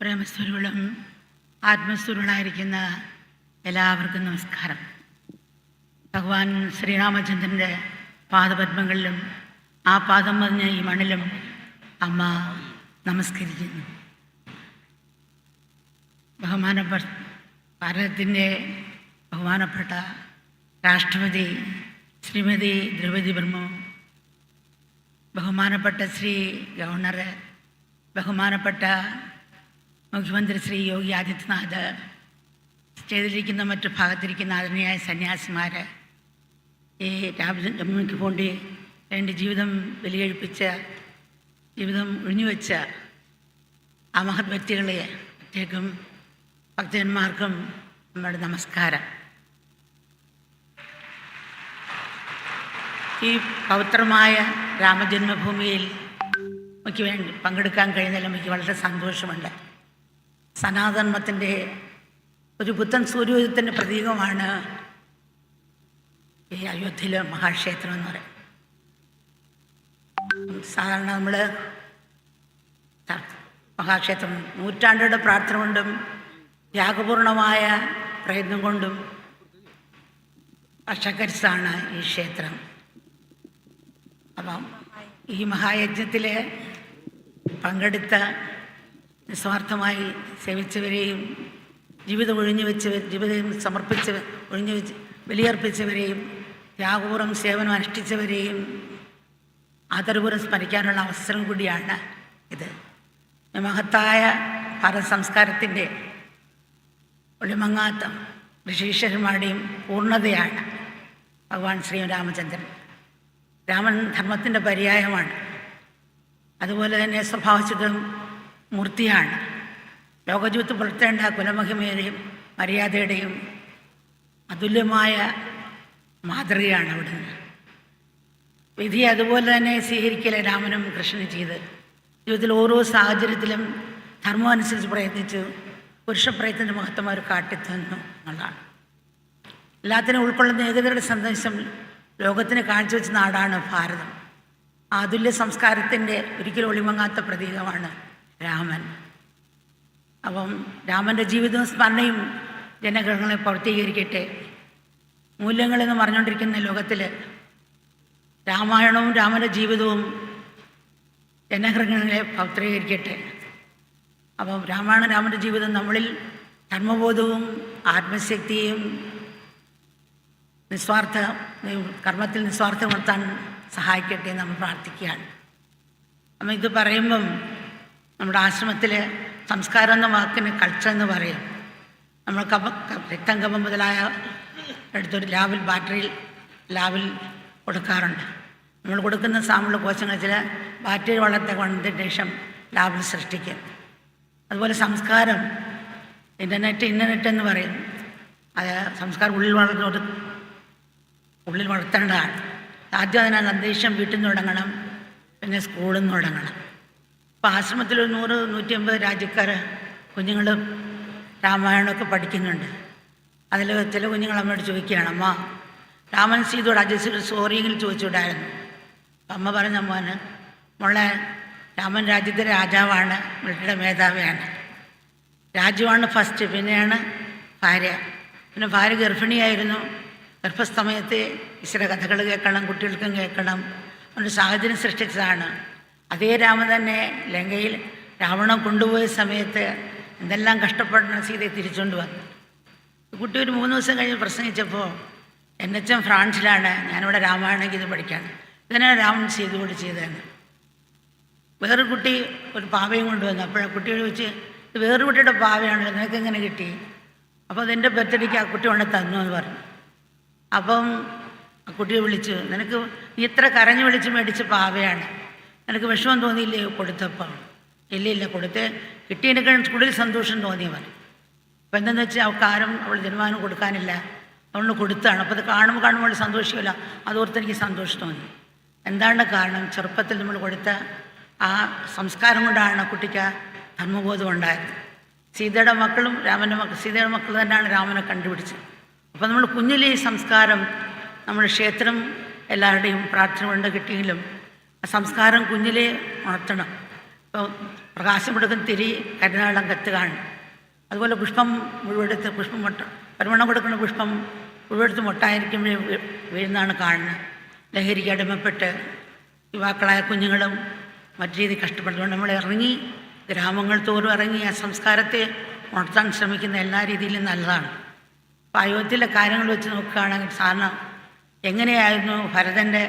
പ്രേമസ്വരൂകളും ആത്മസ്വരൂകളായിരിക്കുന്ന എല്ലാവർക്കും നമസ്കാരം. ഭഗവാൻ ശ്രീരാമചന്ദ്രൻ്റെ പാദപത്മങ്ങളിലും ആ പാദം പതിഞ്ഞ ഈ മണ്ണിലും അമ്മ നമസ്കരിക്കുന്നു. ഭാരതത്തിൻ്റെ ബഹുമാനപ്പെട്ട രാഷ്ട്രപതി ശ്രീമതി ദ്രൗപദി മുർമു, ബഹുമാനപ്പെട്ട ശ്രീ ഗവർണർ, ബഹുമാനപ്പെട്ട മുഖ്യമന്ത്രി ശ്രീ യോഗി ആദിത്യനാഥ്, സ്റ്റേജിലിരിക്കുന്ന മറ്റു ഭാഗത്തിരിക്കുന്ന ആദരണീയായ സന്യാസിമാർ, ഈ രാമജന്മഭൂമിക്ക് വേണ്ടി ജീവിതം ബലികഴിപ്പിച്ച, ജീവിതം ഒഴിഞ്ഞുവെച്ച ആ മഹത് വ്യക്തികളെ പ്രത്യേകം ഭക്തന്മാർക്കും നമ്മുടെ നമസ്കാരം. ഈ പവിത്രമായ രാമജന്മഭൂമിയിൽ എനിക്ക് വേണ്ടി പങ്കെടുക്കാൻ കഴിഞ്ഞാൽ എനിക്ക് വളരെ സന്തോഷമുണ്ട്. സനാതനത്തിൻ്റെ ഒരു പുത്തൻ സൂര്യോദയത്തിൻ്റെ പ്രതീകമാണ് ഈ അയോധ്യയിലെ മഹാക്ഷേത്രം എന്ന് പറയും. സാധാരണ നമ്മൾ മഹാക്ഷേത്രം നൂറ്റാണ്ടുകളുടെ പ്രാർത്ഥന കൊണ്ടും ത്യാഗപൂർണമായ പ്രയത്നം കൊണ്ടും വർഷക്കരിച്ചാണ് ഈ ക്ഷേത്രം. അപ്പം ഈ മഹായജ്ഞത്തിൽ പങ്കെടുത്ത, നിസ്വാർത്ഥമായി സേവിച്ചവരെയും ജീവിതം ജീവിതം ബലിയർപ്പിച്ചവരെയും ത്യാഗപൂർവ്വം സേവനം അനുഷ്ഠിച്ചവരെയും ആദരപൂർവ്വം സ്മരിക്കാനുള്ള അവസരം കൂടിയാണ് ഇത്. മഹത്തായ ഭാരത സംസ്കാരത്തിൻ്റെ ഒളിമങ്ങാത്ത ഋഷീശ്വരന്മാരുടെയും പൂർണ്ണതയാണ് ഭഗവാൻ ശ്രീരാമചന്ദ്രൻ. രാമൻ ധർമ്മത്തിൻ്റെ പര്യായമാണ്. അതുപോലെ തന്നെ സ്വഭാവശുദ്ധം മൂർത്തിയാണ്. ലോകജീവിതത്തിൽ പുലർത്തേണ്ട കുലമഹിമയുടെയും മര്യാദയുടെയും അതുല്യമായ മാതൃകയാണ് അവിടുന്ന്. വിധി അതുപോലെ തന്നെ സ്വീകരിക്കലെ രാമനും കൃഷ്ണനും ചെയ്ത് ജീവിതത്തിൽ ഓരോ സാഹചര്യത്തിലും ധർമ്മം അനുസരിച്ച് പ്രയത്നിച്ചു പുരുഷപ്രയത്നത്തിൻ്റെ മഹത്വം അവർ കാട്ടിത്തന്നു എന്നുള്ളതാണ്. എല്ലാത്തിനും ഉൾക്കൊള്ളുന്ന ഏകതയുടെ സന്ദേശം ലോകത്തിന് കാഴ്ചവെച്ച നാടാണ് ഭാരതം. അതുല്യ സംസ്കാരത്തിൻ്റെ ഒരിക്കലും ഒളിമങ്ങാത്ത പ്രതീകമാണ് രാമൻ. അപ്പം രാമൻ്റെ ജീവിതവും സ്മരണയും ജനഗ്രഹങ്ങളെ പൂർത്തീകരിക്കട്ടെ. മൂല്യങ്ങളെന്ന് പറഞ്ഞുകൊണ്ടിരിക്കുന്ന ലോകത്തിൽ രാമായണവും രാമൻ്റെ ജീവിതവും ജനഗ്രഹങ്ങളെ പൂർത്തീകരിക്കട്ടെ. അപ്പം രാമൻ്റെ ജീവിതം നമ്മളിൽ ധർമ്മബോധവും ആത്മശക്തിയും കർമ്മത്തിൽ നിസ്വാർത്ഥം നടത്താൻ സഹായിക്കട്ടെ എന്ന് നമ്മൾ പ്രാർത്ഥിക്കുകയാണ്. അപ്പം ഇത് പറയുമ്പം നമ്മുടെ ആശ്രമത്തിൽ സംസ്കാരം എന്ന വാക്കിന് കൾച്ചർ എന്ന് പറയും. നമ്മൾ രക്തം കഫം മുതലായ എടുത്തൊരു ലാബിൽ കൊടുക്കാറുണ്ട്. നമ്മൾ കൊടുക്കുന്ന സാമ്പിൾ കോശങ്ങൾ ചില ബാക്ടീരിയ വളർത്തിയ ശേഷം ലാബിൽ സൃഷ്ടിക്കും. അതുപോലെ സംസ്കാരം ഇൻ്റർനെറ്റ് എന്ന് പറയും. അത് സംസ്കാരം ഉള്ളിൽ വളർത്തേണ്ടതാണ്. ആദ്യം അതിനകത്ത് അന്തരീക്ഷം വീട്ടിൽ നിന്ന് തുടങ്ങണം, പിന്നെ സ്കൂളിൽ നിന്ന് തുടങ്ങണം. ഇപ്പോൾ ആശ്രമത്തിൽ 100-150 രാജ്യക്കാർ കുഞ്ഞുങ്ങൾ രാമായണമൊക്കെ പഠിക്കുന്നുണ്ട്. അതിൽ ചില കുഞ്ഞുങ്ങൾ അമ്മയോട് ചോദിക്കുകയാണ്, അമ്മ രാമൻ സീതയോട് അജസ്റ്റ് സോറിയെങ്കിലും ചോദിച്ചുവിടായിരുന്നു. അപ്പം അമ്മ പറഞ്ഞ മോളെ, രാമൻ രാജ്യത്തെ രാജാവാണ്, മിലിറ്ററിയുടെ മേധാവിയാണ്. രാജ്യമാണ് ഫസ്റ്റ്, പിന്നെയാണ് ഭാര്യ. പിന്നെ ഭാര്യ ഗർഭിണിയായിരുന്നു. ഗർഭസമയത്ത് ഈശ്വര കഥകൾ കേൾക്കണം, കുട്ടികൾക്കും കേൾക്കണം. ഒരു സാഹചര്യം സൃഷ്ടിച്ചതാണ്. അതേ രാമൻ തന്നെ ലങ്കയിൽ രാവണൻ കൊണ്ടുപോയ സമയത്ത് എന്തെല്ലാം കഷ്ടപ്പെടണം സീതയെ തിരിച്ചുകൊണ്ട് വന്നു. കുട്ടി ഒരു 3 ദിവസം കഴിഞ്ഞ് പ്രസംഗിച്ചപ്പോൾ NHM ഫ്രാൻസിലാണ്, ഞാനിവിടെ രാമായണ ഗീത പഠിക്കാണ്, ഇതിനാണ് രാമൻ സീതയോട് ചെയ്തതെന്ന്. വേറൊരു കുട്ടി ഒരു പാവയും കൊണ്ടുവന്നു. അപ്പോഴാണ് കുട്ടിയോട് ചോദിച്ച്, ഇത് വേറൊരു കുട്ടിയുടെ പാവയാണല്ലോ, നിനക്ക് എങ്ങനെ കിട്ടി? അപ്പോൾ അതെൻ്റെ ബർത്ത്ഡേക്ക് ആ കുട്ടി കൊണ്ട് തന്നു എന്ന് പറഞ്ഞു. അപ്പം ആ കുട്ടിയെ വിളിച്ചു, നീ ഇത്ര കരഞ്ഞു വിളിച്ച് മേടിച്ച പാവയാണ്, നിനക്ക് വിഷമം തോന്നിയില്ലേ കൊടുത്തപ്പം? ഇല്ല, കിട്ടിയതിനേക്കാൾ കൂടുതൽ സന്തോഷം തോന്നിയവൻ. അപ്പം എന്താണെന്ന് വെച്ചാൽ അവൾക്കാരും അവൾ ജന്മാനം കൊടുക്കാനില്ല, അതുകൊണ്ട് കൊടുത്താണ്. അപ്പോൾ അത് കാണുമ്പോൾ സന്തോഷമില്ല, അതോർത്ത് എനിക്ക് സന്തോഷം തോന്നി. എന്താണ് കാരണം? ചെറുപ്പത്തിൽ നമ്മൾ കൊടുത്ത ആ സംസ്കാരം കൊണ്ടാണ് കുട്ടിക്ക് ധർമ്മബോധം ഉണ്ടായത്. സീതയുടെ മക്കളും സീതയുടെ മക്കൾ തന്നെയാണ് രാമനെ കണ്ടുപിടിച്ചത്. അപ്പോൾ നമ്മൾ കുഞ്ഞിലെ ഈ സംസ്കാരം, നമ്മുടെ ക്ഷേത്രം എല്ലാവരുടെയും പ്രാർത്ഥന കൊണ്ട് കിട്ടിയെങ്കിലും ആ സംസ്കാരം കുഞ്ഞിലെ ഉണർത്തണം. ഇപ്പോൾ പ്രകാശം കൊടുക്കുന്ന തിരി കരുനാളം കത്തുകയാണ്. അതുപോലെ പുഷ്പം മുഴുവെടുത്ത് പുഷ്പം പരിമണം കൊടുക്കുന്ന പുഷ്പം മുഴുവെടുത്ത് മൊട്ടായിരിക്കുമ്പോഴേ വീഴുന്നതാണ് കാണുന്നത്. ലഹരിക്ക് അടിമപ്പെട്ട് യുവാക്കളായ കുഞ്ഞുങ്ങളും മറ്റു രീതി കഷ്ടപ്പെടുന്നുണ്ട്. നമ്മൾ ഇറങ്ങി ഗ്രാമങ്ങൾ തോറും ഇറങ്ങി ആ സംസ്കാരത്തെ ഉണർത്താൻ ശ്രമിക്കുന്ന എല്ലാ രീതിയിലും നല്ലതാണ്. അപ്പോൾ അയോധ്യയിലെ കാര്യങ്ങൾ വെച്ച് നോക്കുകയാണെങ്കിൽ സാറിന് എങ്ങനെയായിരുന്നു ഭരതൻ്റെ